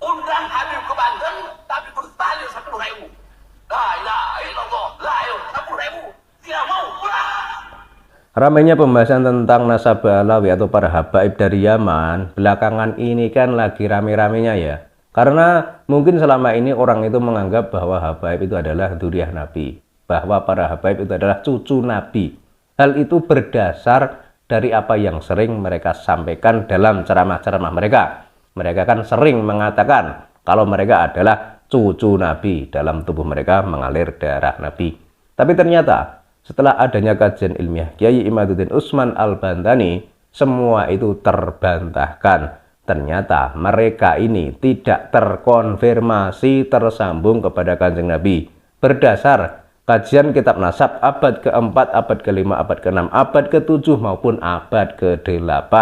Undang Habib ke Banten, tapi bertanya 10.000. La ilaha illallah, la ilaha 10.000. Tidak mau pulang. Ramainya pembahasan tentang nasabah alawi atau para habaib dari Yaman belakangan ini kan lagi rame-ramenya ya. Karena mungkin selama ini orang itu menganggap bahwa habaib itu adalah dzurriyyah Nabi, bahwa para habaib itu adalah cucu Nabi. Hal itu berdasar dari apa yang sering mereka sampaikan dalam ceramah-ceramah mereka. Mereka kan sering mengatakan kalau mereka adalah cucu Nabi, dalam tubuh mereka mengalir darah Nabi. Tapi ternyata setelah adanya kajian ilmiah Kiai Imaduddin Utsman Al-Bantani, semua itu terbantahkan. Ternyata mereka ini tidak terkonfirmasi tersambung kepada Kanjeng Nabi. Berdasar kajian kitab nasab abad ke-4, abad ke-5, abad ke-6, abad ke-7 maupun abad ke-8.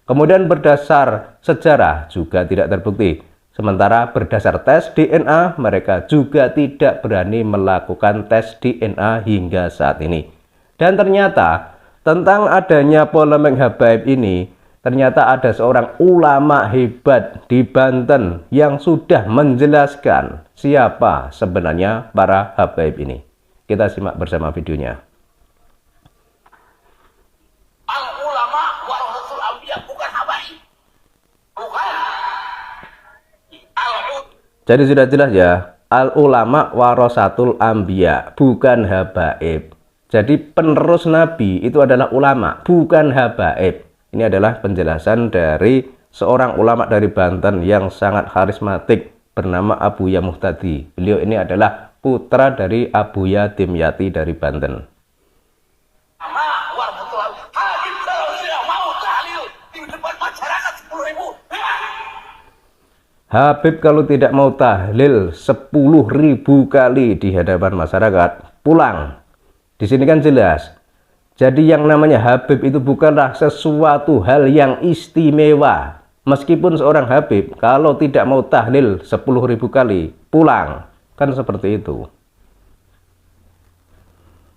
Kemudian berdasar sejarah juga tidak terbukti. Sementara berdasar tes DNA, mereka juga tidak berani melakukan tes DNA hingga saat ini. Dan ternyata tentang adanya polemik habaib ini, ternyata ada seorang ulama hebat di Banten yang sudah menjelaskan siapa sebenarnya para habaib ini. Kita simak bersama videonya. Al-ulama warasatul anbiya, bukan habaib. Bukan. Jadi sudah jelas ya, al-ulama warasatul anbiya, bukan habaib. Jadi penerus Nabi itu adalah ulama, bukan habaib. Ini adalah penjelasan dari seorang ulama dari Banten yang sangat karismatik bernama Abuya Muhtadi. Beliau ini adalah putra dari Abuya Dimyati dari Banten. Habib kalau tidak mau tahlil di depan masyarakat 10.000. Habib kalau tidak mau tahlil 10.000 kali di hadapan masyarakat, pulang. Di sini kan jelas. Jadi yang namanya Habib itu bukanlah sesuatu hal yang istimewa. Meskipun seorang Habib kalau tidak mau tahlil 10.000 kali, pulang. Kan seperti itu.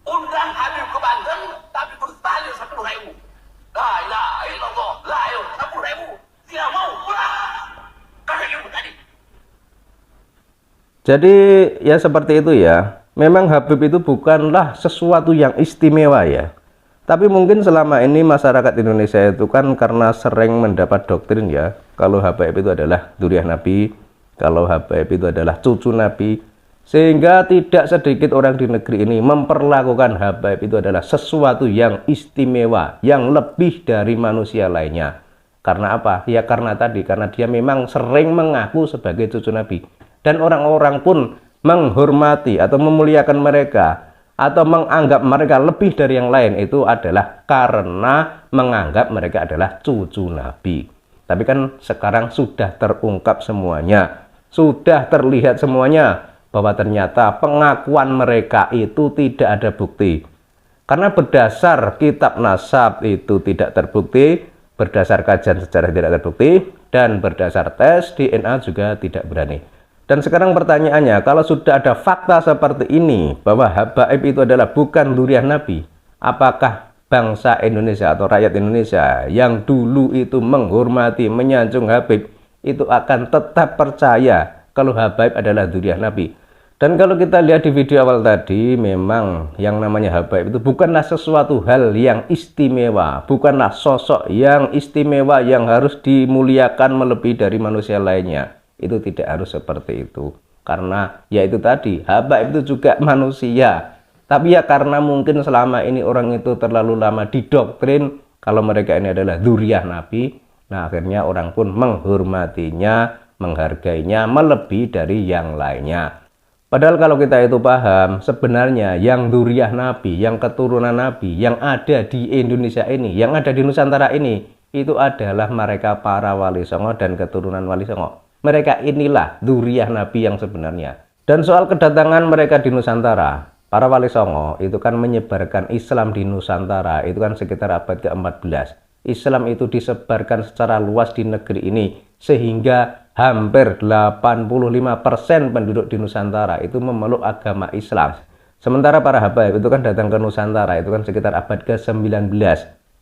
Undang Habib ke Banten, tapi bertanya 10.000. La ilaha illallah, la ilaha 10.000. Tidak mau pulang. Jadi ya seperti itu ya. Memang Habib itu bukanlah sesuatu yang istimewa ya. Tapi mungkin selama ini masyarakat Indonesia itu kan karena sering mendapat doktrin ya, kalau habaib itu adalah dzurriyyah Nabi, kalau habaib itu adalah cucu Nabi, sehingga tidak sedikit orang di negeri ini memperlakukan habaib itu adalah sesuatu yang istimewa, yang lebih dari manusia lainnya. Karena apa? Ya karena tadi, karena dia memang sering mengaku sebagai cucu Nabi. Dan orang-orang pun menghormati atau memuliakan mereka, atau menganggap mereka lebih dari yang lain, itu adalah karena menganggap mereka adalah cucu Nabi. Tapi kan sekarang sudah terungkap semuanya, sudah terlihat semuanya, bahwa ternyata pengakuan mereka itu tidak ada bukti. Karena berdasar kitab nasab itu tidak terbukti, berdasar kajian sejarah tidak terbukti, dan berdasar tes DNA juga tidak berani. Dan sekarang pertanyaannya, kalau sudah ada fakta seperti ini, bahwa habaib itu adalah bukan dzurriyyah Nabi, apakah bangsa Indonesia atau rakyat Indonesia yang dulu itu menghormati, menyanjung Habib, itu akan tetap percaya kalau habaib adalah dzurriyyah Nabi? Dan kalau kita lihat di video awal tadi, memang yang namanya habaib itu bukanlah sesuatu hal yang istimewa, bukanlah sosok yang istimewa yang harus dimuliakan melebihi dari manusia lainnya. Itu tidak harus seperti itu. Karena ya itu tadi, habaib itu juga manusia. Tapi ya karena mungkin selama ini orang itu terlalu lama didoktrin kalau mereka ini adalah dzurriyyah Nabi, nah akhirnya orang pun menghormatinya, menghargainya melebihi dari yang lainnya. Padahal kalau kita itu paham, sebenarnya yang dzurriyyah Nabi, yang keturunan Nabi, yang ada di Indonesia ini, yang ada di Nusantara ini, itu adalah mereka para wali songo dan keturunan wali songo. Mereka inilah dzurriyyah Nabi yang sebenarnya. Dan soal kedatangan mereka di Nusantara, para wali songo itu kan menyebarkan Islam di Nusantara, itu kan sekitar abad ke-14. Islam itu disebarkan secara luas di negeri ini, sehingga hampir 85% penduduk di Nusantara itu memeluk agama Islam. Sementara para habaib itu kan datang ke Nusantara, itu kan sekitar abad ke-19.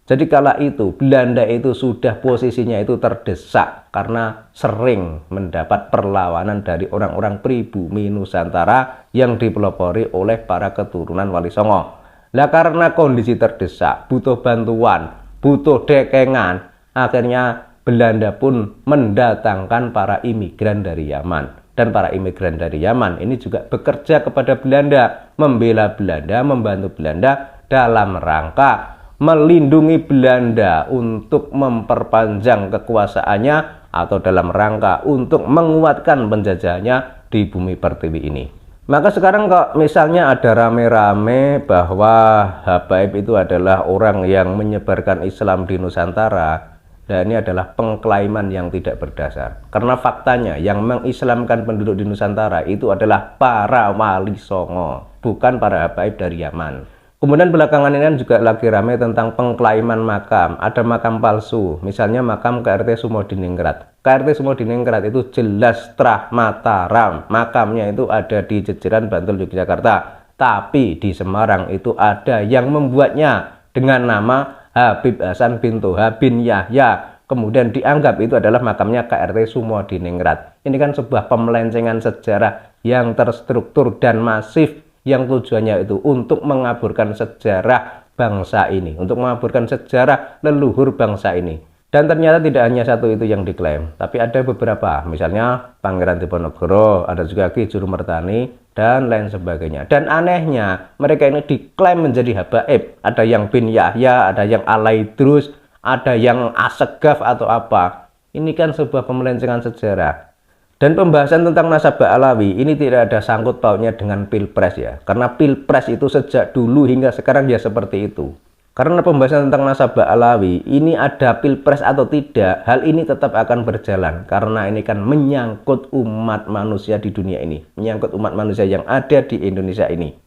Jadi kala itu Belanda itu sudah posisinya itu terdesak karena sering mendapat perlawanan dari orang-orang pribumi Nusantara yang dipelopori oleh para keturunan Wali Songo. Nah, karena kondisi terdesak, butuh bantuan, butuh dekengan, akhirnya Belanda pun mendatangkan para imigran dari Yaman. Dan para imigran dari Yaman ini juga bekerja kepada Belanda, membela Belanda, membantu Belanda dalam rangka melindungi Belanda untuk memperpanjang kekuasaannya atau dalam rangka untuk menguatkan penjajahannya di bumi pertiwi ini. Maka sekarang kok misalnya ada rame-rame bahwa Habaib itu adalah orang yang menyebarkan Islam di Nusantara, dan ini adalah pengklaiman yang tidak berdasar. Karena faktanya yang mengislamkan penduduk di Nusantara itu adalah para Wali Songo, bukan para Habaib dari Yaman. Kemudian belakangan ini juga lagi ramai tentang pengklaiman makam. Ada makam palsu, misalnya makam KRT Sumodiningrat. KRT Sumodiningrat itu jelas Trah Mataram. Makamnya itu ada di Jejeran, Bantul, Yogyakarta. Tapi di Semarang itu ada yang membuatnya dengan nama Habib Hasan bin Toha bin Yahya. Kemudian dianggap itu adalah makamnya KRT Sumodiningrat. Ini kan sebuah pemelencengan sejarah yang terstruktur dan masif, yang tujuannya itu untuk mengaburkan sejarah bangsa ini, untuk mengaburkan sejarah leluhur bangsa ini. Dan ternyata tidak hanya satu itu yang diklaim, tapi ada beberapa, misalnya Pangeran Diponegoro, ada juga Ki Jurumertani, dan lain sebagainya. Dan anehnya, mereka ini diklaim menjadi habaib. Ada yang bin Yahya, ada yang Alaidrus, ada yang Asegaf atau apa. Ini kan sebuah pemelencengan sejarah. Dan pembahasan tentang nasabah Alawi ini tidak ada sangkut pautnya dengan pilpres ya. Karena pilpres itu sejak dulu hingga sekarang ya seperti itu. Karena pembahasan tentang nasabah Alawi ini ada pilpres atau tidak, hal ini tetap akan berjalan. Karena ini kan menyangkut umat manusia di dunia ini. Menyangkut umat manusia yang ada di Indonesia ini.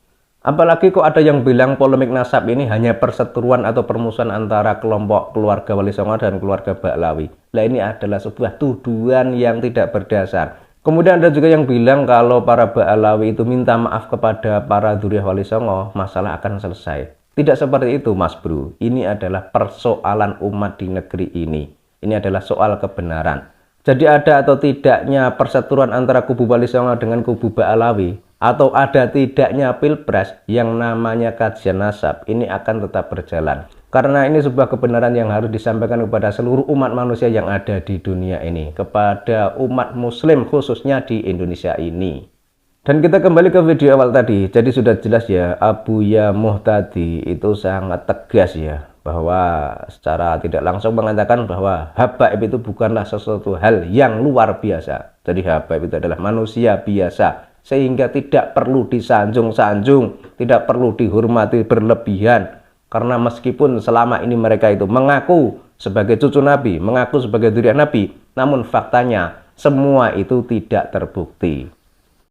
Apalagi kok ada yang bilang polemik nasab ini hanya perseteruan atau permusuhan antara kelompok keluarga Wali Songo dan keluarga Ba'lawi. Nah, ini adalah sebuah tuduhan yang tidak berdasar. Kemudian ada juga yang bilang kalau para Ba'lawi itu minta maaf kepada para dzurriyyah Wali Songo, masalah akan selesai. Tidak seperti itu, Mas Bro. Ini adalah persoalan umat di negeri ini. Ini adalah soal kebenaran. Jadi ada atau tidaknya perseteruan antara kubu Wali Songo dengan kubu Ba'lawi, atau ada tidaknya pilpres yang namanya kajian nasab, ini akan tetap berjalan. Karena ini sebuah kebenaran yang harus disampaikan kepada seluruh umat manusia yang ada di dunia ini, kepada umat muslim khususnya di Indonesia ini. Dan kita kembali ke video awal tadi. Jadi sudah jelas ya, Abuya Muhtadi itu sangat tegas ya, bahwa secara tidak langsung mengatakan bahwa habaib itu bukanlah sesuatu hal yang luar biasa. Jadi habaib itu adalah manusia biasa, sehingga tidak perlu disanjung-sanjung, tidak perlu dihormati berlebihan. Karena meskipun selama ini mereka itu mengaku sebagai cucu Nabi, mengaku sebagai dzurriyyah Nabi, namun faktanya semua itu tidak terbukti.